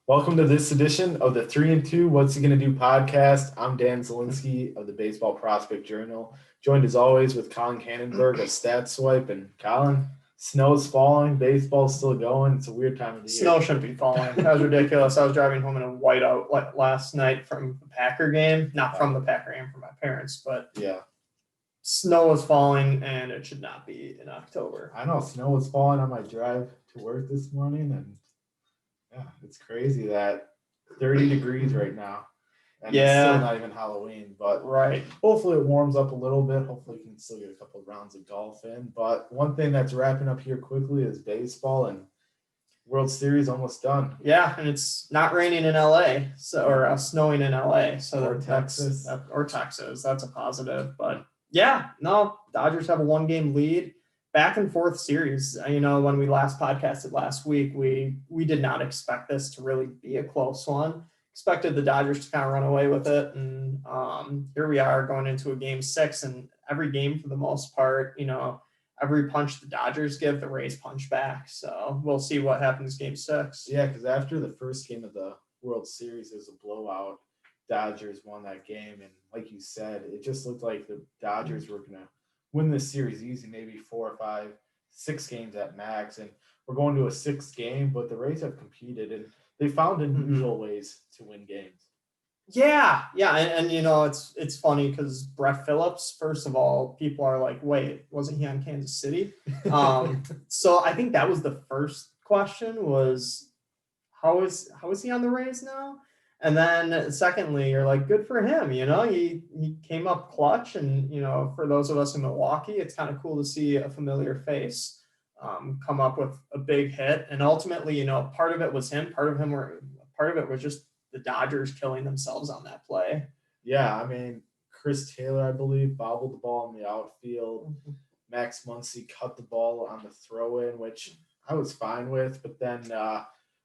Welcome to this edition of the 3 and 2 What's He Gonna Do podcast. I'm Dan Zielinski of the Baseball Prospect Journal, joined as always with Collin Cannonberg of Stat Swipe. And Collin, snow's falling, baseball's still going. It's a weird time of the year. Snow shouldn't be falling. That was ridiculous. I was driving home in a whiteout last night from the Packer game. Not from the Packer game, from my parents, but Yeah, snow was falling, and it should not be in October. I know snow was falling on my drive to work this morning, and yeah, it's crazy that 30 degrees right now. And it's still not even Halloween, but Right. hopefully it warms up a little bit. Hopefully we can still get a couple of rounds of golf in. But one thing that's wrapping up here quickly is baseball, and World Series almost done. Yeah, and it's not raining in LA, or snowing in LA, Or Texas. or Texas. That's a positive. But yeah, no, Dodgers have a 1-game lead. Back and forth series. When we last podcasted last week, we did not expect this to really be a close one. Expected the Dodgers to kind of run away with it, and here we are going into a game 6, and every game for the most part, every punch the Dodgers give, the Rays punch back. So we'll see what happens game 6. Yeah, because after the first game of the World Series, it was a blowout. Dodgers won that game, and like you said, it just looked like the Dodgers were going to win this series easy, maybe 4 or 5, 6 games at max. And we're going to a 6th game, but the Rays have competed, and they found unusual ways to win games. Yeah, and it's funny because Brett Phillips, first of all, people are like, wait, wasn't he on Kansas City? So I think that was the first question was, how is he on the Rays now? And then secondly, you're like, good for him, he came up clutch, and for those of us in Milwaukee, it's kind of cool to see a familiar face come up with a big hit. And ultimately, part of it was him, part of it was just the Dodgers killing themselves on that play. Yeah, I mean, Chris Taylor, I believe, bobbled the ball in the outfield. Max Muncy cut the ball on the throw-in, which I was fine with, but then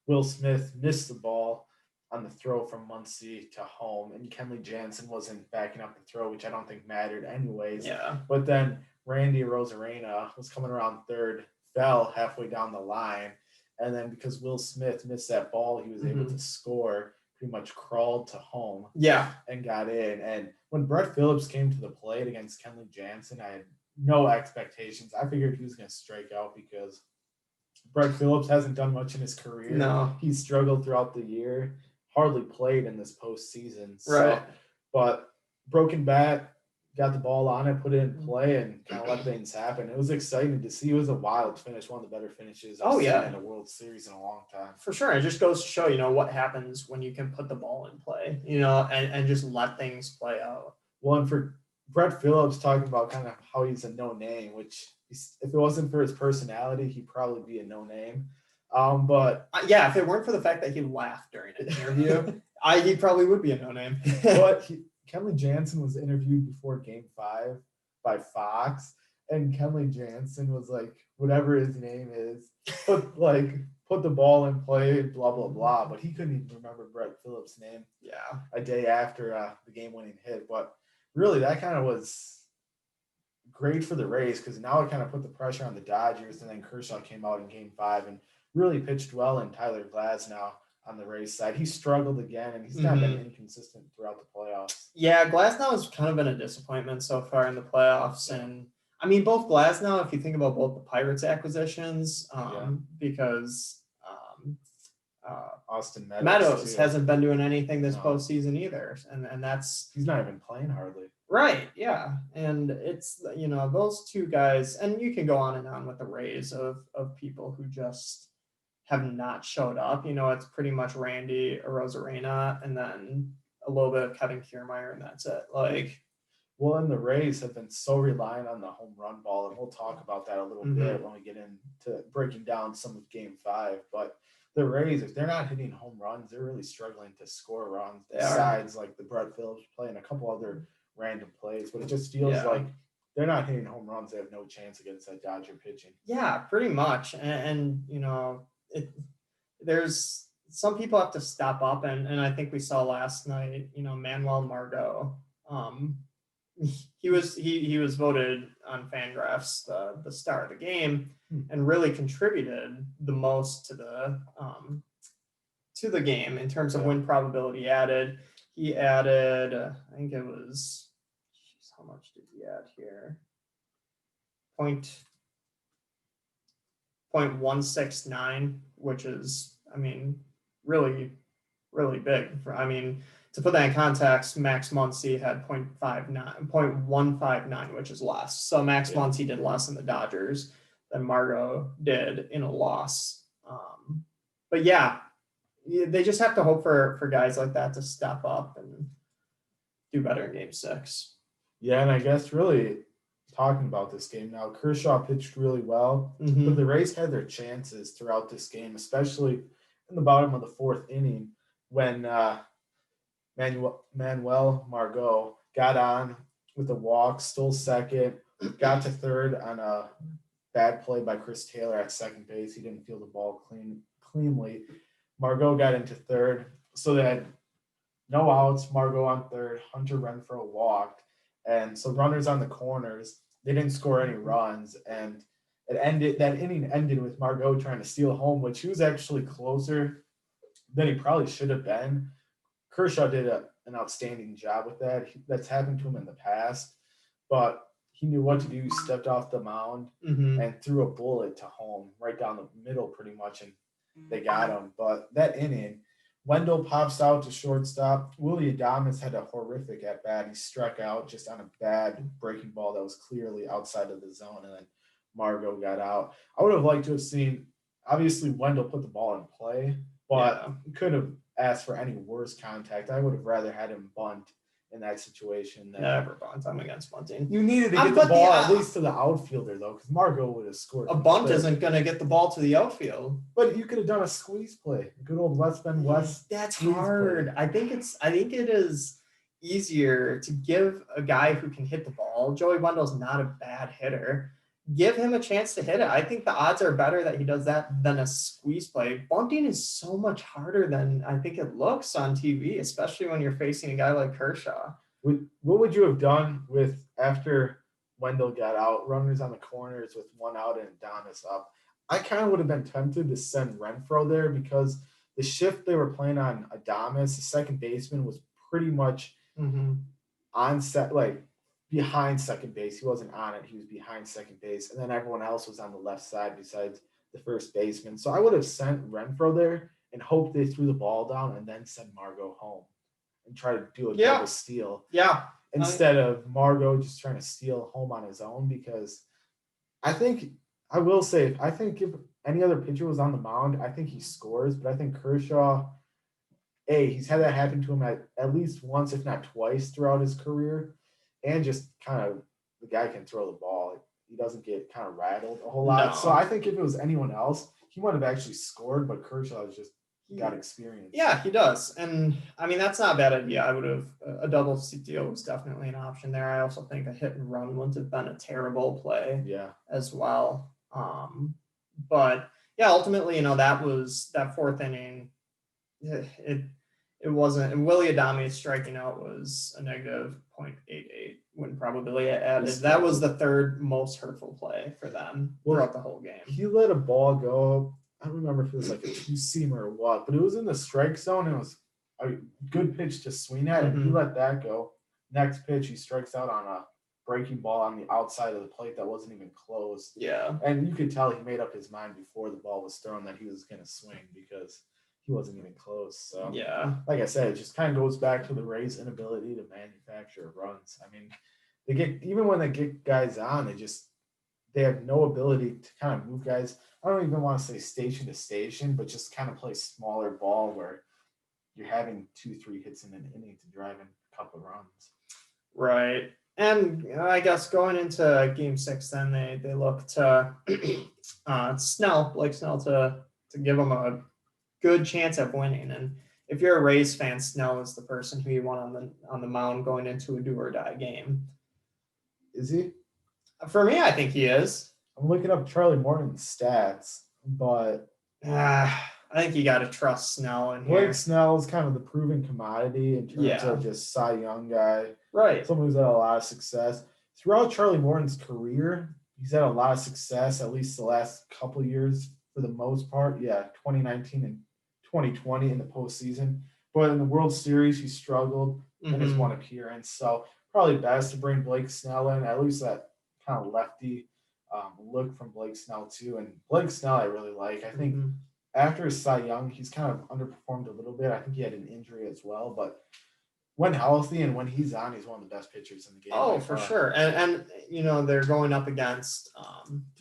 Will Smith missed the ball on the throw from Muncy to home, and Kenley Jansen wasn't backing up the throw, which I don't think mattered anyways. Yeah. But then Randy Arozarena was coming around third, fell halfway down the line, and then because Will Smith missed that ball, he was able to score, pretty much crawled to home. Yeah. And got in. And when Brett Phillips came to the plate against Kenley Jansen, I had no expectations. I figured he was going to strike out because Brett Phillips hasn't done much in his career. No. He's struggled throughout the year, hardly played in this postseason. Right. So, but broken bat, got the ball on it, put it in play, and kind of let things happen. It was exciting to see. It was a wild finish, one of the better finishes I've seen in a World Series in a long time. For sure. It just goes to show, what happens when you can put the ball in play, and just let things play out. Well, and for Brett Phillips talking about kind of how he's a no-name, which if it wasn't for his personality, he'd probably be a no-name. But if it weren't for the fact that he laughed during an interview, he probably would be a no-name. But Kenley Jansen was interviewed before Game 5 by Fox, and Kenley Jansen was like, whatever his name is, put the ball in play, blah, blah, blah. But he couldn't even remember Brett Phillips' name a day after the game-winning hit. But really, that kind of was great for the Rays because now it kind of put the pressure on the Dodgers, and then Kershaw came out in Game 5 and really pitched well, and Tyler Glasnow on the Rays side, he struggled again, and he's kind of been inconsistent throughout the playoffs. Yeah, Glasnow has kind of been a disappointment so far in the playoffs, and I mean both Glasnow, if you think about both the Pirates acquisitions, because Austin Meadows hasn't been doing anything this postseason either, and that's he's not even playing hardly. Right, yeah, and it's those two guys, and you can go on and on with the Rays of people who just have not showed up. It's pretty much Randy Arozarena and then a little bit of Kevin Kiermaier, and that's it. Well, and the Rays have been so reliant on the home run ball, and we'll talk about that a little bit when we get into breaking down some of Game 5. But the Rays, if they're not hitting home runs, they're really struggling to score runs. Besides, like the Brett Phillips play and a couple other random plays, but it just feels like they're not hitting home runs. They have no chance against that Dodger pitching. Yeah, pretty much, and there's some people have to step up, and I think we saw last night, Manuel Margot. He was voted on Fangraphs the star of the game, and really contributed the most to to the game in terms of Yeah. win probability added. He added, I think it was, how much did he add here? 0.169, which is, I mean, really, really big. To put that in context, Max Muncy had 0.159, which is less. So Max Muncy did less in the Dodgers than Margot did in a loss. But yeah, they just have to hope for guys like that to step up and do better in Game 6. Yeah, and I guess really talking about this game now, Kershaw pitched really well, but the Rays had their chances throughout this game, especially in the bottom of the fourth inning when Manuel Margot got on with a walk, stole second, got to third on a bad play by Chris Taylor at second base. He didn't field the ball cleanly. Margot got into third, so they had no outs. Margot on third, Hunter Renfroe walked, and so runners on the corners. They didn't score any runs, and that inning ended with Margot trying to steal home, which he was actually closer than he probably should have been. Kershaw did an outstanding job with that. That's happened to him in the past, but he knew what to do. He stepped off the mound and threw a bullet to home right down the middle pretty much, and they got him. But that inning, Wendell pops out to shortstop. Willie Adames had a horrific at bat. He struck out just on a bad breaking ball that was clearly outside of the zone, and then Margot got out. I would have liked to have seen, obviously, Wendell put the ball in play, but could have asked for any worse contact. I would have rather had him bunt in that situation. Never bunt. I'm against bunting. You needed to get the ball at least to the outfielder, though, because Margot would have scored. A bunt isn't going to get the ball to the outfield. But you could have done a squeeze play. A good old West Bend West. That's hard. I think it is easier to give a guy who can hit the ball. Joey Wendell's not a bad hitter. Give him a chance to hit it. I think the odds are better that he does that than a squeeze play. Bunting is so much harder than I think it looks on TV, especially when you're facing a guy like Kershaw. What would you have done with after Wendell got out, runners on the corners with one out and Adames up? I kind of would have been tempted to send Renfroe there because the shift they were playing on Adames, the second baseman, was pretty much on set, like behind second base. He wasn't on it. He was behind second base. And then everyone else was on the left side besides the first baseman. So I would have sent Renfroe there and hoped they threw the ball down and then send Margot home and try to do a double steal. Yeah. Instead of Margot just trying to steal home on his own, because I think if any other pitcher was on the mound, I think he scores. But I think Kershaw, he's had that happen to him at least once, if not twice, throughout his career. And just kind of the guy can throw the ball. He doesn't get kind of rattled a whole lot. No. So I think if it was anyone else, he might have actually scored, but Kershaw just got experience. Yeah, he does. And I mean, that's not a bad idea. I would have a double steal was definitely an option there. I also think a hit and run wouldn't have been a terrible play as well. But yeah, ultimately, that fourth inning, it wasn't, and Willie Adames striking out was a negative 0.88 win probability added. That was the third most hurtful play for them throughout the whole game. He let a ball go. I don't remember if it was like a two-seamer or what, but it was in the strike zone. And it was a good pitch to swing at, and he let that go. Next pitch, he strikes out on a breaking ball on the outside of the plate that wasn't even close. Yeah. And you could tell he made up his mind before the ball was thrown that he was going to swing because he wasn't even close. So, like I said, it just kind of goes back to the Rays' inability to manufacture runs. I mean, even when they get guys on, they have no ability to kind of move guys. I don't even want to say station to station, but just kind of play smaller ball where you're having 2-3 hits in an inning to drive in a couple of runs. Right. And I guess going into Game 6, then they look to Blake Snell to give them a good chance at winning. And if you're a Rays fan, Snell is the person who you want on the mound going into a do or die game. Is he? For me, I think he is. I'm looking up Charlie Morton's stats, but I think you got to trust Snell in here. Blake Snell's kind of the proven commodity in terms of just Cy Young guy. Right. Someone who's had a lot of success. Throughout Charlie Morton's career, he's had a lot of success, at least the last couple of years for the most part. Yeah, 2019 and 2020 in the postseason, but in the World Series he struggled in his one appearance. So probably best to bring Blake Snell in, at least that kind of lefty look from Blake Snell too. And Blake Snell I really like. I think after his Cy Young, he's kind of underperformed a little bit. I think he had an injury as well, but when healthy and when he's on, he's one of the best pitchers in the game. Oh, for sure. And you know, they're going up against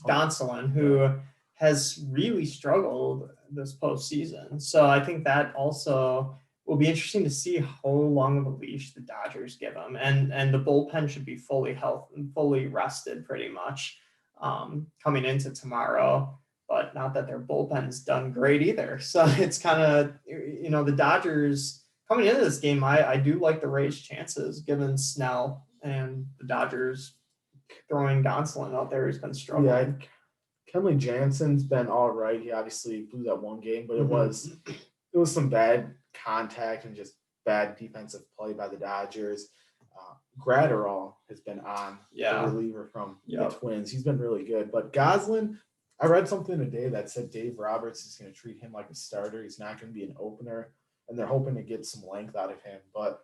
Gonsolin, who has really struggled this postseason. So I think that also will be interesting to see how long of a leash the Dodgers give him. And the bullpen should be fully rested pretty much coming into tomorrow. But not that their bullpen's done great either. So it's kind of, you know, the Dodgers coming into this game, I do like the Rays' chances given Snell and the Dodgers throwing Gonsolin out there. He's been struggling. Yeah, Kenley Jansen's been all right. He obviously blew that one game, but it was some bad contact and just bad defensive play by the Dodgers. Gratterall has been on the reliever from the Twins. He's been really good. But Goslin, I read something today that said Dave Roberts is going to treat him like a starter. He's not going to be an opener, and they're hoping to get some length out of him. But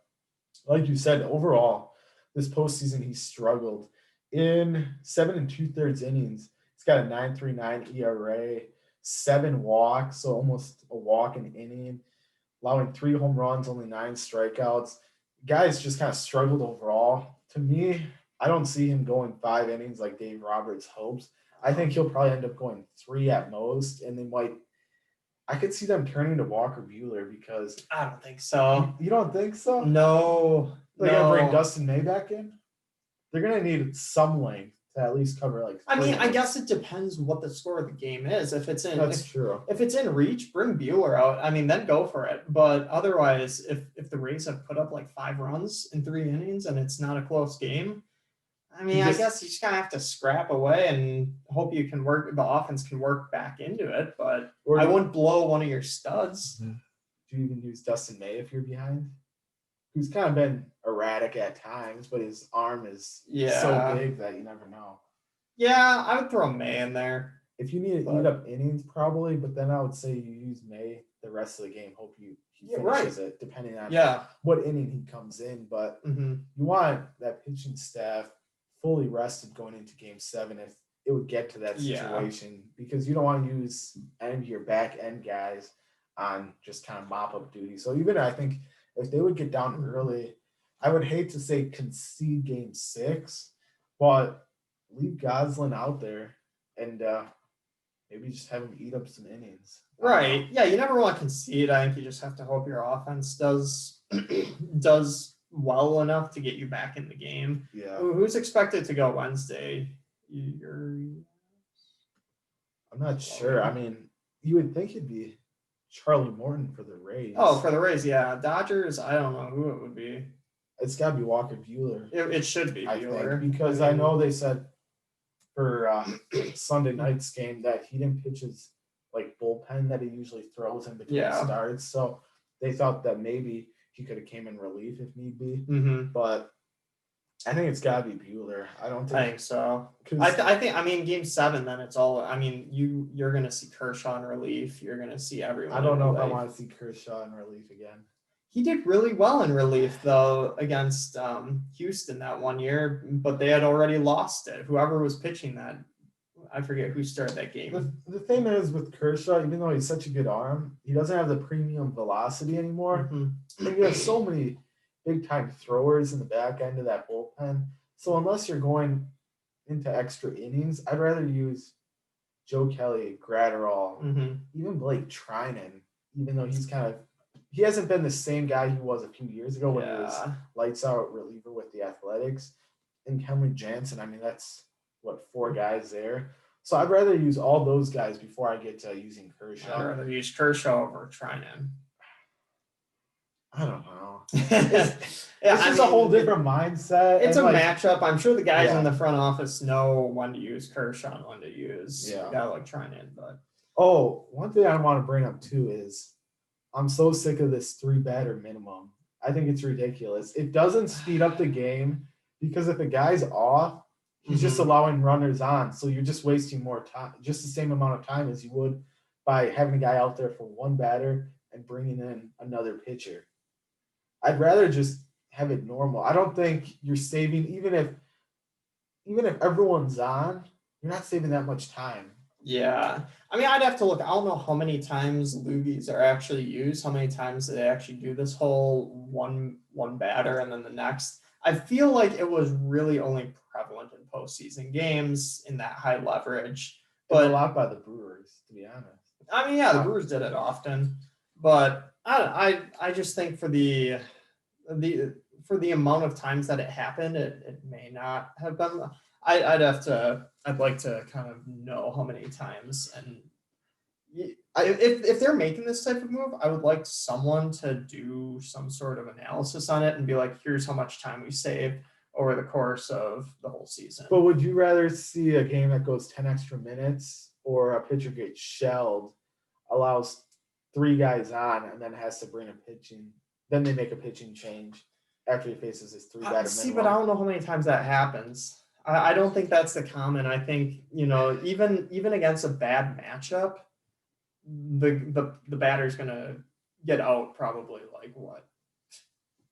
like you said, overall, this postseason he struggled. In 7 2/3 innings, he's got a 9.39 ERA, 7 walks, so almost a walk an inning, allowing 3 home runs, only 9 strikeouts. Guys just kind of struggled overall. To me, I don't see him going 5 innings like Dave Roberts hopes. I think he'll probably end up going 3 at most, and they might. I could see them turning to Walker Buehler because I don't think so. You don't think so? No. They're gonna bring Dustin May back in. They're gonna need some length to at least cover like. I mean, I guess it depends what the score of the game is. If it's in, true. If it's in reach, bring Buehler out. I mean, then go for it. But otherwise, if the Rays have put up like 5 runs in 3 innings and it's not a close game, I mean, I guess you just kind of have to scrap away and hope the offense can work back into it. But I wouldn't blow one of your studs. Do you even use Dustin May if you're behind? Who's kind of been erratic at times, but his arm is so big that you never know. Yeah, I would throw May in there. If you need to eat up innings, probably, but then I would say you use May the rest of the game. Hope he finishes it, depending on what inning he comes in. But you want that pitching staff fully rested going into Game 7 if it would get to that situation, because you don't want to use any of your back end guys on just kind of mop up duty. So even I think if they would get down early, I would hate to say concede Game 6, but leave Goslin out there and maybe just have him eat up some innings. Right. Yeah, you never want to concede. I think you just have to hope your offense does well enough to get you back in the game. Yeah. Who's expected to go Wednesday? I'm not sure. I mean, you would think it'd be Charlie Morton for the Rays. Oh, for the Rays, yeah. Dodgers, I don't know who it would be. It's got to be Walker Buehler. It should be Buehler. Because I know they said for Sunday night's game that he didn't pitch his like bullpen that he usually throws in between starts. So they thought that maybe he could have came in relief if need be. But I think it's got to be Buehler. I think so. I mean, Game 7, then it's all. I mean, you're going to see Kershaw in relief. You're going to see everyone. I don't know if I want to see Kershaw in relief again. He did really well in relief, though, against Houston that one year, but they had already lost it. Whoever was pitching that, I forget who started that game. The thing is with Kershaw, even though he's such a good arm, he doesn't have the premium velocity anymore. And you have so many big-time throwers in the back end of that bullpen. So unless you're going into extra innings, I'd rather use Joe Kelly, Gratterall, even Blake Trinan, even though he hasn't been the same guy he was a few years ago when he was lights out reliever with the Athletics. And Kenley Jansen, I mean, that's 4 guys there. So I'd rather use all those guys before I get to using Kershaw. I'd rather use Kershaw over Trinan. I don't know. It's just a whole different mindset. It's a matchup. I'm sure the guys in the front office know when to use Kershaw and when to use a guy like Trinan. But one thing I want to bring up too is I'm so sick of this 3-batter minimum. I think it's ridiculous. It doesn't speed up the game because if a guy's off, he's just allowing runners on. So you're just wasting more time, just the same amount of time as you would by having a guy out there for 1 batter and bringing in another pitcher. I'd rather just have it normal. I don't think you're saving even if everyone's on, you're not saving that much time. Yeah. I mean, I'd have to look. I don't know how many times loogies are actually used, how many times they actually do this whole one batter and then the next. I feel like it was really only prevalent in postseason games in that high leverage. But a But lot by the Brewers, to be honest. I mean, yeah, the Brewers did it often. But I just think for the amount of times that it happened, it may not have been. I'd like to kind of know how many times. And if they're making this type of move, I would like someone to do some sort of analysis on it and be like, here's how much time we saved over the course of the whole season. But would you rather see a game that goes 10 extra minutes or a pitcher gets shelled, allows 3 guys on, and then has to bring a pitching, then they make a pitching change after he faces his 3 batter See, minimum? but I don't know how many times that happens. I don't think that's the common. I think, even against a bad matchup, the batter's gonna get out probably like what,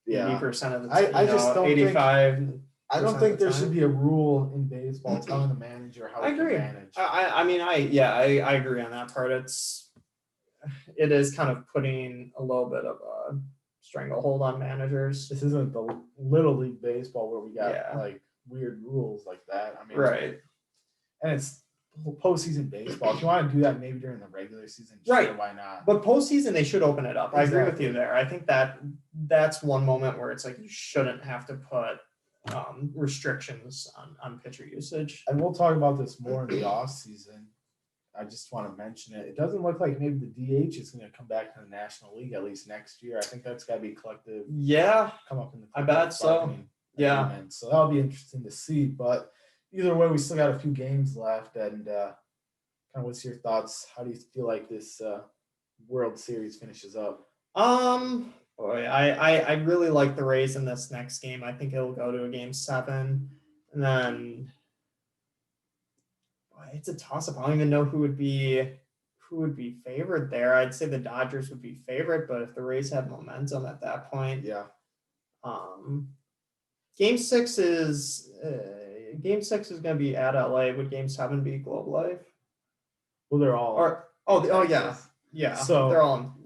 80% of the time. I just don't think 85. I don't think there should be a rule in baseball telling the manager how I he can agree. manage. I agree on that part. It is kind of putting a little bit of a stranglehold on managers. This isn't the Little League baseball where we got Yeah. like weird rules like that. I mean, Right. And it's postseason baseball. If you want to do that, maybe during the regular season, Right. sure, why not? But postseason, they should open it up. I agree with Exactly. you there. I think that's one moment where it's like you shouldn't have to put restrictions on pitcher usage. And we'll talk about this more in the off season. I just want to mention it. It doesn't look like maybe the DH is going to come back to the National League at least next year. I think that's got to be collective. Yeah, Come up in the. I bet so. bargaining Yeah. agreement. So that'll be interesting to see. But either way, we still got a few games left. And kind of, what's your thoughts? How do you feel like this World Series finishes up? Boy, I really like the Rays in this next game. I think it'll go to a game 7, and then boy, it's a toss up. I don't even know who would be favored there. I'd say the Dodgers would be favorite, but if the Rays have momentum at that point, Yeah. Game 6 is going to be at LA. Would Game 7 be Globe Life? Well, they're all. Yeah. So they're all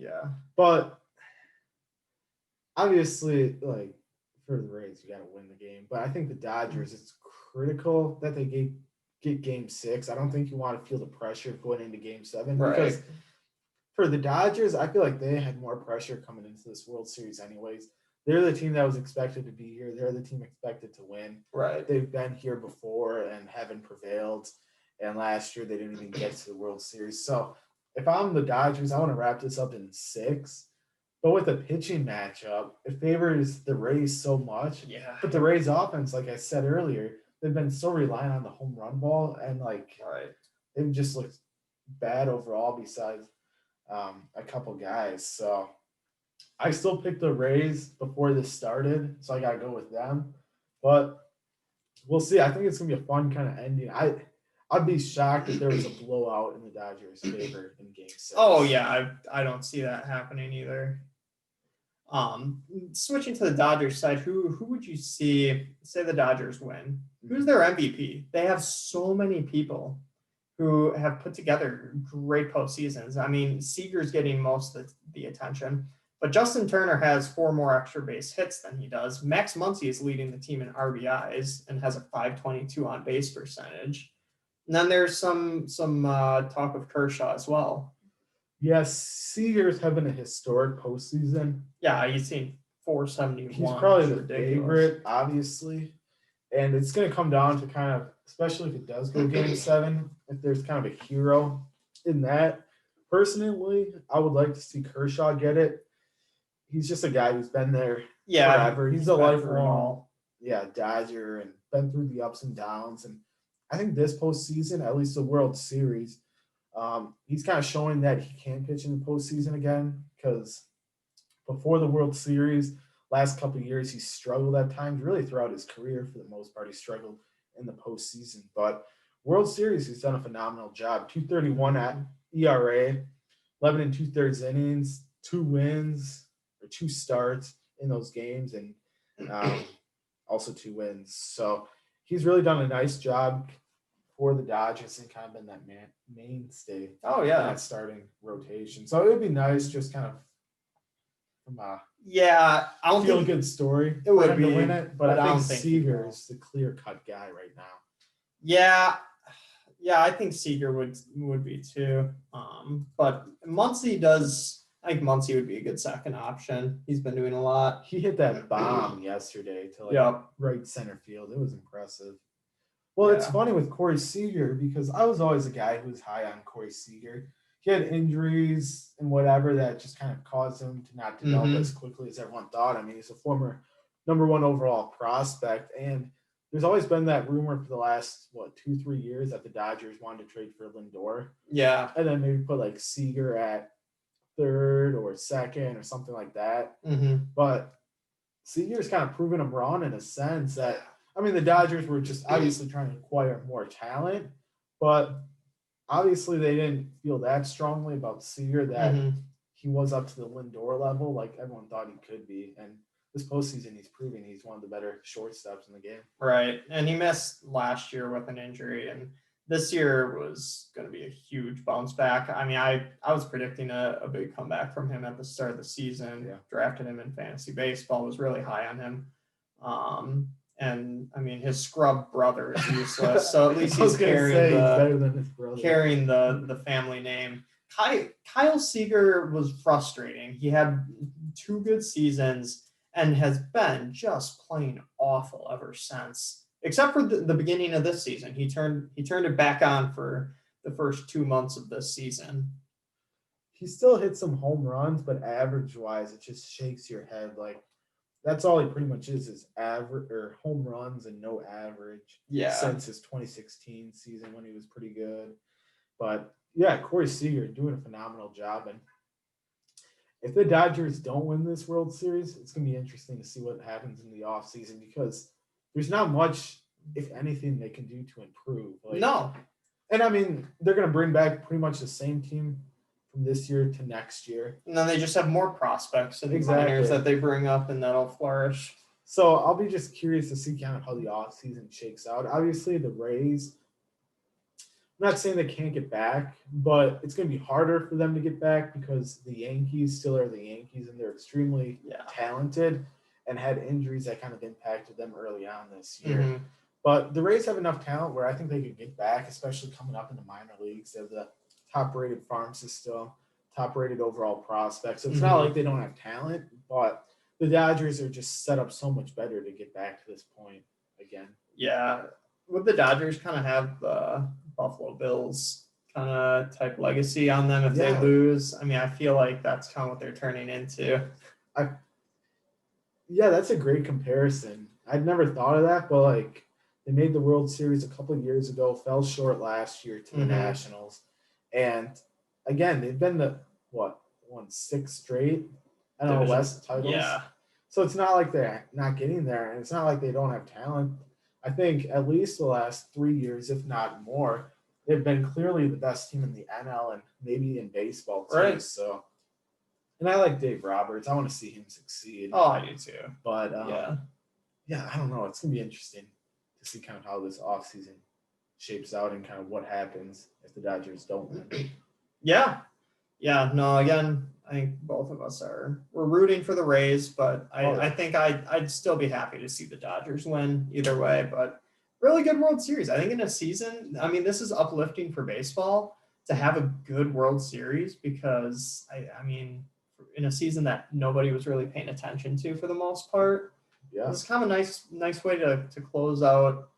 But obviously, like for the Rays, you got to win the game. But I think the Dodgers, it's critical that they get Game 6. I don't think you want to feel the pressure going into Game 7 because Right. for the Dodgers, I feel like they had more pressure coming into this World Series, anyways. They're the team that was expected to be here. They're the team expected to win. Right. They've been here before and haven't prevailed. And last year, they didn't even get to the World Series. So if I'm the Dodgers, I want to wrap this up in 6. But with a pitching matchup, it favors the Rays so much. Yeah. But the Rays offense, like I said earlier, they've been so reliant on the home run ball. And like Right. they've just looked bad overall besides a couple guys. So I still picked the Rays before this started, so I got to go with them. But we'll see. I think it's going to be a fun kind of ending. I'd be shocked if there was a blowout in the Dodgers' favor in Game 6. Oh, yeah. I don't see that happening either. Switching to the Dodgers side, who would you say the Dodgers win? Who's their MVP? They have so many people who have put together great postseasons. I mean, Seager's getting most of the attention, but Justin Turner has 4 more extra base hits than he does. Max Muncy is leading the team in RBIs and has a .522 on base percentage. And then there's some talk of Kershaw as well. Yes, Seager's having a historic postseason. Yeah, he's seen 471. He's probably the favorite, obviously. And it's going to come down to kind of, especially if it does go Game 7, if there's kind of a hero in that. Personally, I would like to see Kershaw get it. He's just a guy who's been there forever. He's a lifelong Dodger and been through the ups and downs. And I think this postseason, at least the World Series, he's kind of showing that he can pitch in the postseason again, because before the World Series, last couple of years, he struggled at times. Really throughout his career, for the most part, he struggled in the postseason. But World Series, he's done a phenomenal job. 2.31 at ERA, 11 2/3 innings, 2 wins or 2 starts in those games, and um, also 2 wins. So he's really done a nice job for the Dodgers and kind of been that mainstay Oh in yeah. that starting rotation. So it would be nice just kind of from a Yeah, I don't feel think good story it would for him to be, win it, but but I I think don't think he Seager will. is the clear cut guy right now. Yeah, yeah, I think Seager would be too. But Muncy does. I think Muncy would be a good second option. He's been doing a lot. He hit that bomb yesterday to like Yep. right center field. It was impressive. Well, it's Yeah. funny with Corey Seager because I was always a guy who was high on Corey Seager. He had injuries and whatever that just kind of caused him to not develop as quickly as everyone thought. I mean, he's a former #1 overall prospect, and there's always been that rumor for the last 2-3 years that the Dodgers wanted to trade for Lindor, Yeah. and then maybe put like Seager at third or second or something like that. But Seager's kind of proven him wrong in a sense that, I mean, the Dodgers were just obviously trying to acquire more talent, but obviously they didn't feel that strongly about Seager that he was up to the Lindor level like everyone thought he could be. And this postseason, he's proving he's one of the better shortstops in the game. Right. And he missed last year with an injury, and this year was going to be a huge bounce back. I mean, I was predicting a big comeback from him at the start of the season. Yeah. Drafted him in fantasy baseball, was really high on him. And I mean, his scrub brother is useless, so at least he's carrying better than his brother. Carrying the family name. Kyle Seager was frustrating. He had 2 good seasons and has been just plain awful ever since. Except for the beginning of this season, he turned it back on for the first 2 months of this season. He still hit some home runs, but average wise, it just shakes your head. Like that's all he pretty much is average or home runs and no average. Yeah. Since his 2016 season when he was pretty good, but yeah, Corey Seager doing a phenomenal job. And if the Dodgers don't win this World Series, it's going to be interesting to see what happens in the offseason because there's not much, if anything, they can do to improve. Like, no. And I mean, they're going to bring back pretty much the same team from this year to next year. And then they just have more prospects and minors that they bring up, and that'll flourish. So I'll be just curious to see kind of how the offseason shakes out. Obviously, the Rays, I'm not saying they can't get back, but it's going to be harder for them to get back because the Yankees still are the Yankees, and they're extremely talented and had injuries that kind of impacted them early on this year. But the Rays have enough talent where I think they could get back, especially coming up in the minor leagues. They have the top-rated farm system, top-rated overall prospects. So it's not like they don't have talent, but the Dodgers are just set up so much better to get back to this point again. Yeah. Would the Dodgers kind of have the Buffalo Bills kind of type legacy on them if they lose? I mean, I feel like that's kind of what they're turning into. Yeah, that's a great comparison. I'd never thought of that, but like they made the World Series a couple of years ago, fell short last year to the Nationals. And again, they've been won 6 straight NL West titles. Yeah. So it's not like they're not getting there, and it's not like they don't have talent. I think at least the last 3 years, if not more, they've been clearly the best team in the NL and maybe in baseball too. Right. So, and I like Dave Roberts. I want to see him succeed. Oh, I do too. But yeah, I don't know. It's gonna be interesting to see kind of how this offseason shapes out and kind of what happens if the Dodgers don't win. Yeah. No, again, I think both of us we're rooting for the Rays, but I think I'd still be happy to see the Dodgers win either way. But really good World Series. I think in a season, I mean, this is uplifting for baseball to have a good World Series because I mean, in a season that nobody was really paying attention to for the most part. Yeah. It's kind of a nice way to close out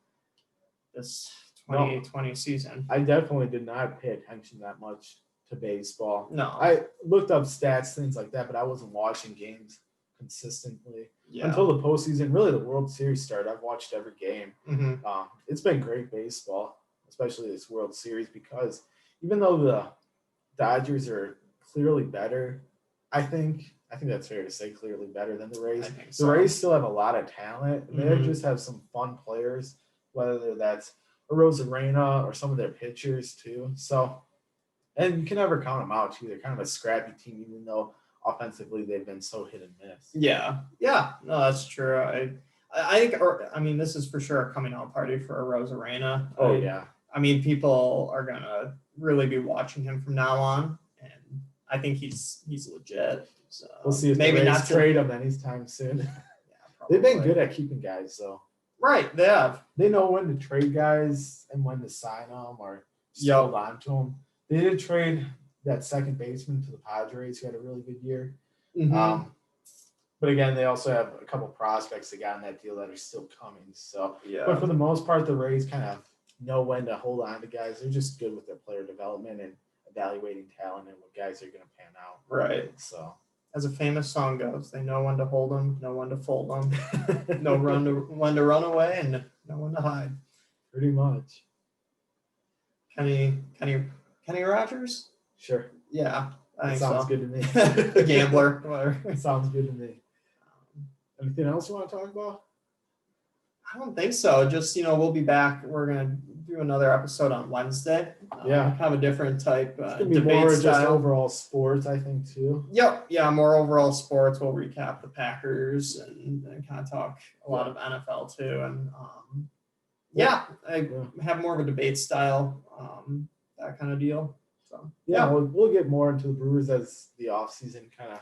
this 2020 season. I definitely did not pay attention that much to baseball. No. I looked up stats, things like that, but I wasn't watching games consistently until the postseason. Really, the World Series started. I've watched every game. It's been great baseball, especially this World Series, because even though the Dodgers are clearly better, I think that's fair to say, clearly better than the Rays. The Rays still have a lot of talent. They just have some fun players, whether that's Rosarena or some of their pitchers too. So, and you can never count them out too. They're kind of a scrappy team, even though offensively they've been so hit and miss. Yeah. No, that's true. I think, this is for sure a coming out party for Rosarena. Oh yeah. I mean, people are gonna really be watching him from now on, and I think he's legit. So We'll see if maybe the Rays not to trade him anytime soon. Yeah, They've been probably. good at keeping guys, so Right, they have. they know when to trade guys and when to sign them or just Yep. hold on to them. They did trade that second baseman to the Padres, who had a really good year. Mhm. But again, they also have a couple prospects that got in that deal that are still coming. So, Yeah. but for the most part, the Rays kind of know when to hold on to guys. They're just good with their player development and evaluating talent and what guys are going to pan out. Right. So, as a famous song goes, they know when to hold them, know when to fold them, know when to run away, and know when to hide. Pretty much. Kenny Rogers? Sure. Yeah, I think sounds so. good to me. The gambler, whatever. Sounds good to me. Anything else you want to talk about? I don't think so. Just, we'll be back. We're going to do another episode on Wednesday. Yeah. Kind of a different type It's gonna be debate more style. just overall sports, I think, too. Yep. Yeah, more overall sports. We'll recap the Packers and kind of talk a lot of NFL too. And I have more of a debate style, that kind of deal. So we'll get more into the Brewers as the offseason kind of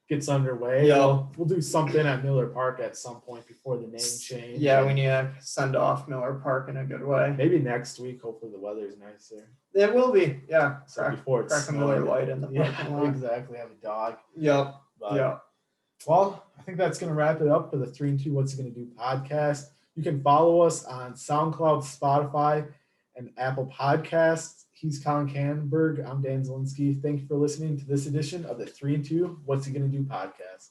gets underway. Yeah. We'll do something at Miller Park at some point before the name change. Yeah, we need to send off Miller Park in a good way. Maybe next week. Hopefully the weather's nicer. It will be. Yeah. So before it's crack a Miller Light in the parking lot. Exactly. Have a dog. Yep. But, well, I think that's going to wrap it up for the 3 and 2 What's It Going to Do podcast. You can follow us on SoundCloud, Spotify, and Apple Podcasts. He's Collin Canberg. I'm Dan Zielinski. Thank you for listening to this edition of the 3 and 2 What's It Going to Do podcast.